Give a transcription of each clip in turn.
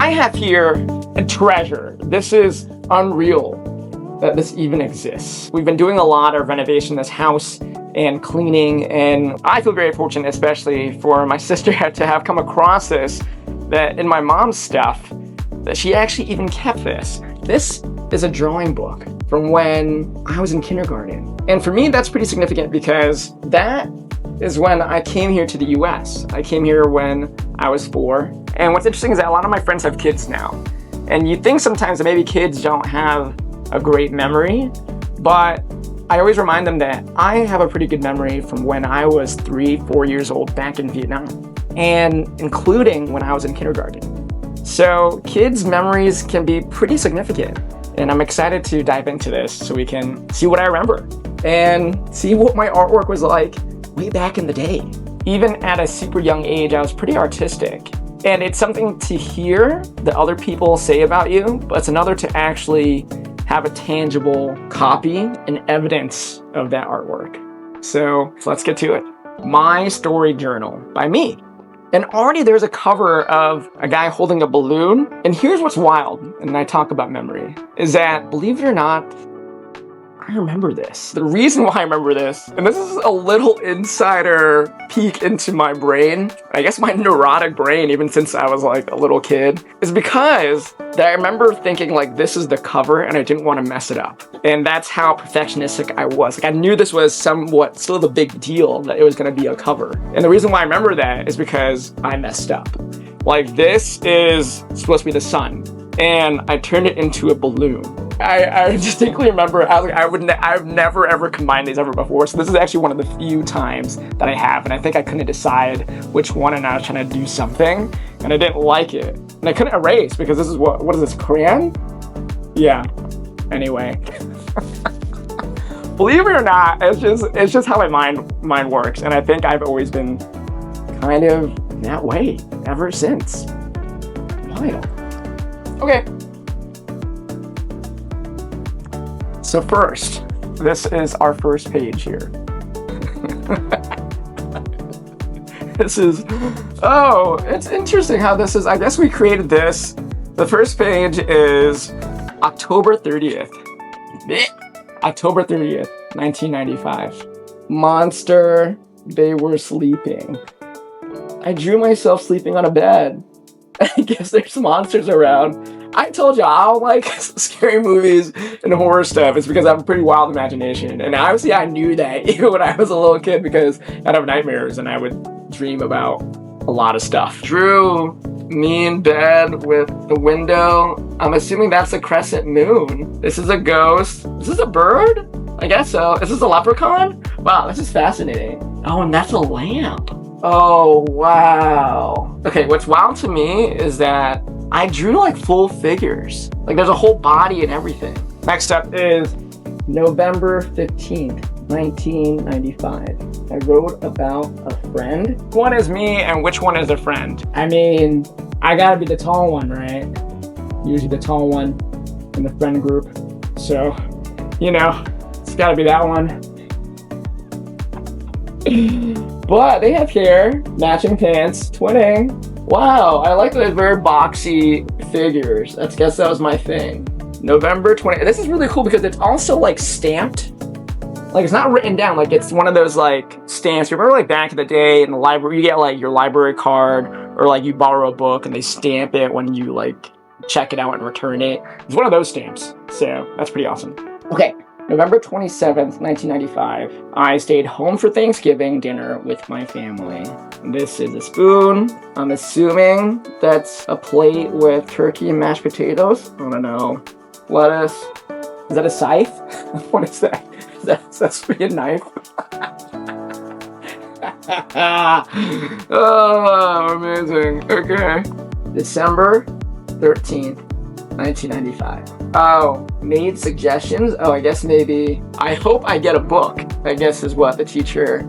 I have here a treasure. This is unreal that this even exists. We've been doing a lot of renovation in this house and cleaning, and I feel very fortunate, especially for my sister to have come across this, that in my mom's stuff, that she actually even kept this. This is a drawing book from when I was in kindergarten. And for me, that's pretty significant because that is when I came here to the US. I came here when I was 4. And what's interesting is that a lot of my friends have kids now. And you think sometimes that maybe kids don't have a great memory, but I always remind them that I have a pretty good memory from when I was 3, 4 years old back in Vietnam, and including when I was in kindergarten. So kids' memories can be pretty significant. And I'm excited to dive into this so we can see what I remember and see what my artwork was like way back in the day. Even at a super young age, I was pretty artistic. And it's something to hear that other people say about you, but it's another to actually have a tangible copy and evidence of that artwork. So let's get to it. My Story Journal by me. And already there's a cover of a guy holding a balloon. And here's what's wild, and I talk about memory, is that, believe it or not, I remember this. The reason why I remember this, and this is a little insider peek into my brain, I guess my neurotic brain, even since I was like a little kid, is because I remember thinking like this is the cover and I didn't want to mess it up. And that's how perfectionistic I was. Like I knew this was somewhat still the big deal that it was going to be a cover. And the reason why I remember that is because I messed up. Like this is supposed to be the sun, and I turned it into a balloon. I distinctly remember I've never ever combined these ever before, so this is actually one of the few times that I have, and I think I couldn't decide which one, and I was trying to do something and I didn't like it, and I couldn't erase because this is what is this, crayon? Yeah. Anyway. Believe it or not, it's just how my mind works, and I think I've always been kind of that way ever since. Wild. Okay. So first, this is our first page here. It's interesting how this is. I guess we created this. The first page is October 30th. October 30th, 1995. Monster, they were sleeping. I drew myself sleeping on a bed. I guess there's monsters around. I told you I don't like scary movies and horror stuff. It's because I have a pretty wild imagination. And obviously I knew that even when I was a little kid because I'd have nightmares and I would dream about a lot of stuff. Drew me in bed with the window. I'm assuming that's a crescent moon. This is a ghost. Is this a bird? I guess so. Is this a leprechaun? Wow, this is fascinating. Oh, and that's a lamp. Oh, wow. Okay, what's wild to me is that I drew like full figures. Like there's a whole body and everything. Next up is November 15th, 1995. I wrote about a friend. One is me and which one is a friend? I mean, I gotta be the tall one, right? Usually the tall one in the friend group. So, you know, it's gotta be that one. But they have hair, matching pants, twinning. Wow, I like that they're very boxy figures. I guess that was my thing. November 20th. This is really cool because it's also like stamped. Like it's not written down. Like it's one of those like stamps. You remember like back in the day in the library, you get like your library card or like you borrow a book and they stamp it when you like check it out and return it. It's one of those stamps. So that's pretty awesome. Okay. November 27th, 1995, I stayed home for Thanksgiving dinner with my family. This is a spoon. I'm assuming that's a plate with turkey and mashed potatoes. I don't know. Lettuce. Is that a scythe? What is that? That's supposed to be a knife? Oh, amazing. Okay. December 13th, 1995. Oh, made suggestions? Oh, I guess maybe, I hope I get a book, I guess is what the teacher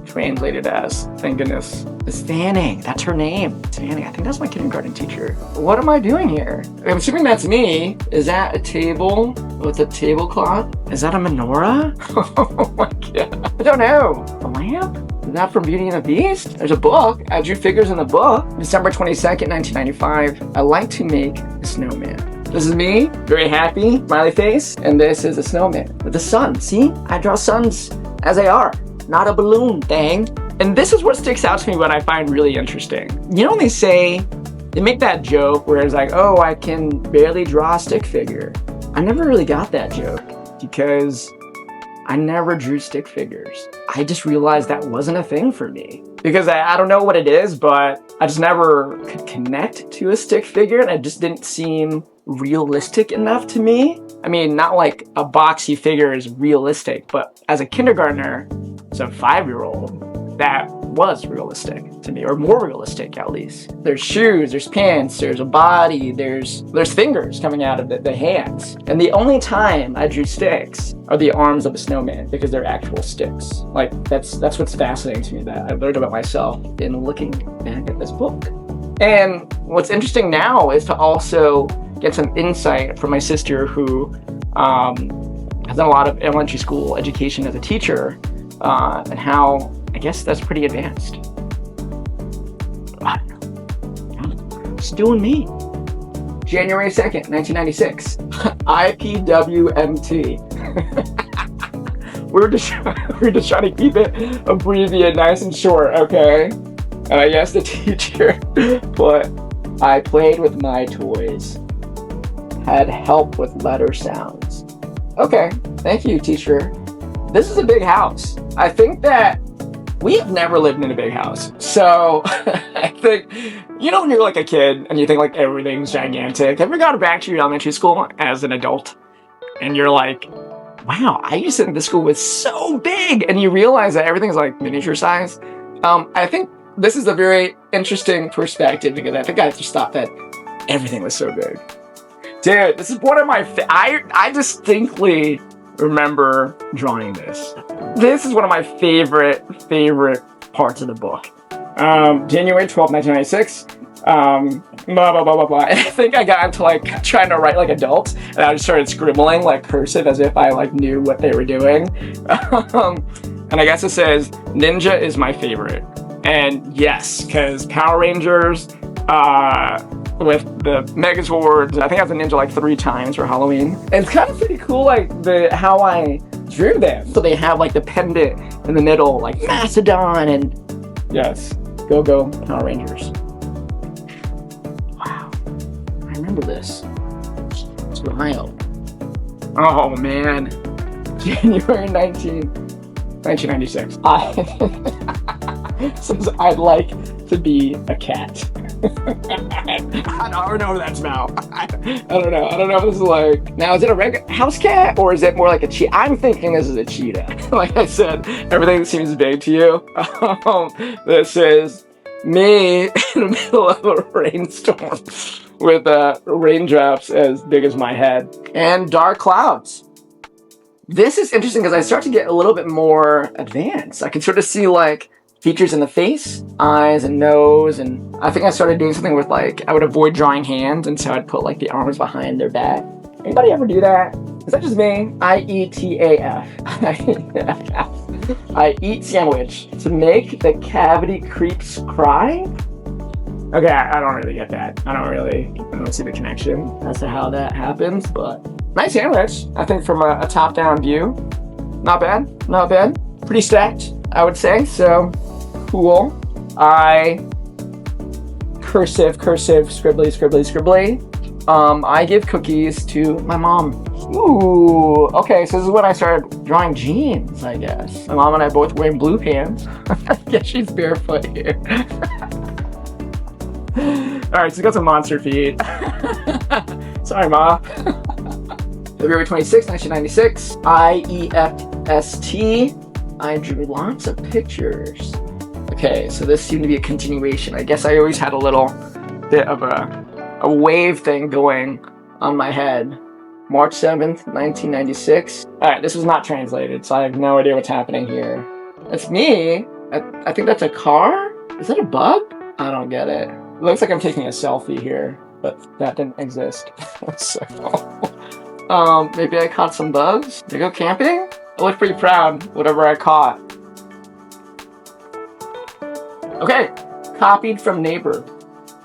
translated as. Thank goodness. Miss Fanning, that's her name. Miss Fanning, I think that's my kindergarten teacher. What am I doing here? I'm assuming that's me. Is that a table with a tablecloth? Is that a menorah? Oh my god. I don't know. A lamp? Is that from Beauty and the Beast? There's a book. I drew figures in the book. December 22nd, 1995. I like to make a snowman. This is me, very happy, smiley face, and this is a snowman with the sun. See? I draw suns as they are, not a balloon thing. And this is what sticks out to me, what I find really interesting. You know, they make that joke where it's like, oh, I can barely draw a stick figure. I never really got that joke because I never drew stick figures. I just realized that wasn't a thing for me. Because I don't know what it is, but I just never could connect to a stick figure, and it just didn't seem realistic enough to me. I mean, not like a boxy figure is realistic, but as a kindergartner, as a 5-year-old, that was realistic to me, or more realistic at least. There's shoes, there's pants, there's a body, there's fingers coming out of the hands. And the only time I drew sticks are the arms of a snowman, because they're actual sticks. Like, that's what's fascinating to me, that I learned about myself in looking back at this book. And what's interesting now is to also get some insight from my sister, who has done a lot of elementary school education as a teacher, and how I guess that's pretty advanced. Just doing me. January 2nd, 1996. IPWMT. We're just trying to keep it abbreviated, nice and short, okay? And I guess the teacher put, I played with my toys. Had help with letter sounds. Okay, thank you, teacher. This is a big house. I think that we have never lived in a big house. So I think, you know, when you're like a kid and you think like everything's gigantic, have you ever gone back to your elementary school as an adult and you're like, wow, I used to think this school was so big, and you realize that everything's like miniature size? I think this is a very interesting perspective, because I think I just thought that everything was so big. Dude, this is one of my, I distinctly remember drawing this. This is one of my favorite parts of the book. January 12th, 1996. Blah, blah, blah, blah, blah. And I think I got into like trying to write like adults, and I just started scribbling like cursive as if I like knew what they were doing. And I guess it says, Ninja is my favorite. And yes, because Power Rangers, with the Megazords, I think I was a ninja like 3 times for Halloween. And it's kind of pretty cool, like how I drew them. So they have like the pendant in the middle, like Mastodon, and yes, go Power Rangers. Wow, I remember this. It's wild. Oh man, January 1996. Says I'd like to be a cat. I don't know what that's about. I don't know. I don't know if this is like, now is it a regular house cat or is it more like a cheetah? I'm thinking this is a cheetah. Like I said, everything seems big to you. This is me in the middle of a rainstorm with raindrops as big as my head and dark clouds. This is interesting because I start to get a little bit more advanced. I can sort of see like features in the face, eyes and nose, and I think I started doing something with like, I would avoid drawing hands, and so I'd put like the arms behind their back. Anybody ever do that? Is that just me? IETAF. I eat sandwich to make the cavity creeps cry? Okay, I don't really get that. I don't see the connection as to how that happens, but nice sandwich. I think from a top-down view, not bad, not bad. Pretty stacked, I would say, so cool. I cursive, scribbly. I give cookies to my mom. Ooh, okay, so this is when I started drawing jeans, I guess. My mom and I both wearing blue pants. I guess she's barefoot here. Alright, so we got some monster feet. Sorry, Ma. February 26, 1996. IEFST. I drew lots of pictures. Okay, so this seemed to be a continuation. I guess I always had a little bit of a wave thing going on my head. March 7th, 1996. Alright, this was not translated, so I have no idea what's happening here. That's me. I think that's a car? Is that a bug? I don't get it. It looks like I'm taking a selfie here, but that didn't exist. So, maybe I caught some bugs? Did I go camping? I look pretty proud, whatever I caught. Okay, copied from neighbor.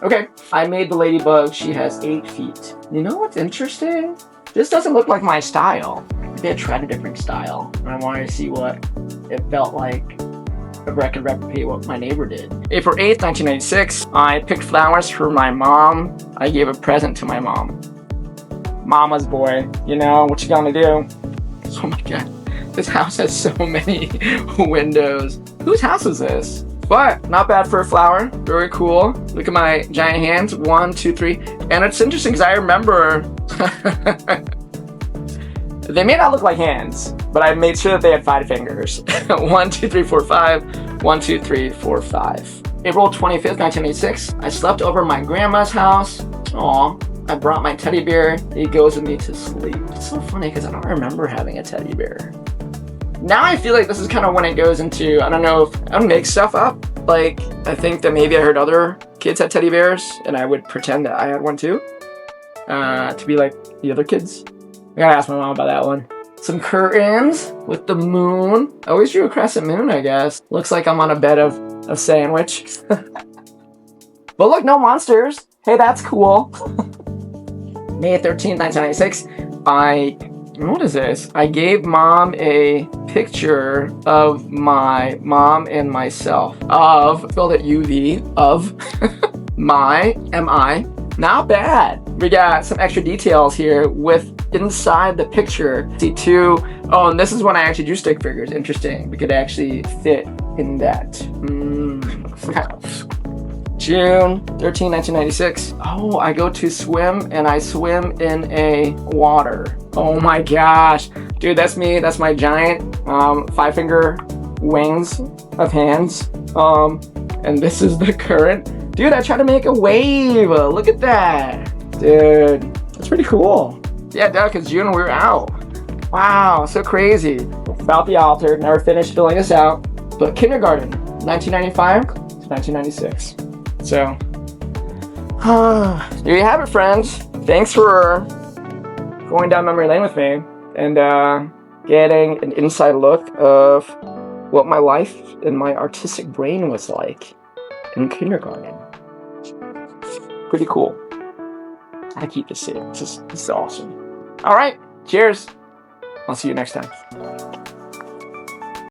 Okay, I made the ladybug. She has 8 feet. You know what's interesting? This doesn't look like my style. Maybe I tried a different style. And I wanted to see what it felt like if I could replicate what my neighbor did. April 8th, 1996, I picked flowers for my mom. I gave a present to my mom. Mama's boy, you know, what you gonna do? Oh my god, this house has so many windows. Whose house is this? But not bad for a flower. Very cool. Look at my giant hands. 1, 2, 3. And it's interesting because I remember they may not look like hands, but I made sure that they had 5 fingers. 1, 2, 3, 4, 5. 1, 2, 3, 4, 5. April 25th, 1986. I slept over at my grandma's house. Aw. I brought my teddy bear. He goes with me to sleep. It's so funny because I don't remember having a teddy bear. Now I feel like this is kind of when it goes into, I don't know if I make stuff up. Like, I think that maybe I heard other kids had teddy bears and I would pretend that I had one too. To be like the other kids. I gotta ask my mom about that one. Some curtains with the moon. I always drew a crescent moon, I guess. Looks like I'm on a bed of a sandwich. But look, no monsters. Hey, that's cool. May 13th, 1996. What is this? I gave mom a picture of my mom and myself. Spelled it U-V, of my, M-I. Not bad. We got some extra details here with inside the picture. See 2, oh, and this is when I actually drew stick figures. Interesting. We could actually fit in that. June 13, 1996. Oh, I go to swim and I swim in a water. Oh my gosh. Dude, that's me. That's my giant 5-finger wings of hands. And this is the current. Dude, I tried to make a wave. Look at that. Dude, that's pretty cool. Yeah, duh, because June we were out. Wow, so crazy. About the altar. Never finished filling this out. But kindergarten, 1995 to 1996. So, there you have it, friends. Thanks for going down memory lane with me and getting an inside look of what my life and my artistic brain was like in kindergarten. Pretty cool. I keep this safe. This is awesome. All right, cheers. I'll see you next time.